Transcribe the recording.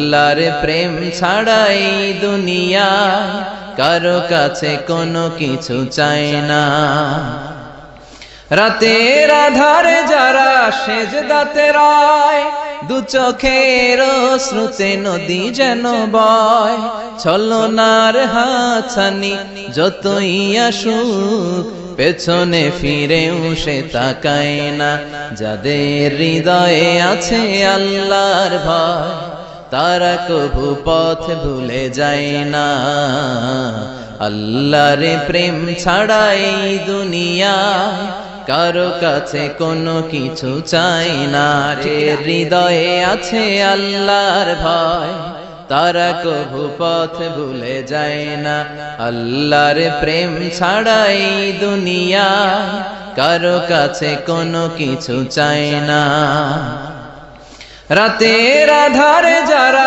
আল্লাহর প্রেম ছাড়াই দুনিয়ায় কারো কাছে কোনো কিছু চায় না। রাতের আধারে যারা সেজদাতে রয়, দু চোখের শ্রুতে নদী যেন বয়। ছলনার হাতছানি যতই আসুক, পেছনে ফিরেও সে তাকায় না। যাদের হৃদয়ে আছে আল্লাহর ভয়, তারা কভু পথ ভুলে যায় না। আল্লাহর প্রেম ছাড়াই দুনিয়ায় কারো কাছে কোনো কিছু চাই না। হৃদয়ে আছে আল্লাহর ভয়, তারা কভু পথ ভুলে যায় না। আল্লাহর প্রেম ছাড়াই দুনিয়ায় কারো কাছে কোনো কিছু চাই না। রাতের আধারে যারা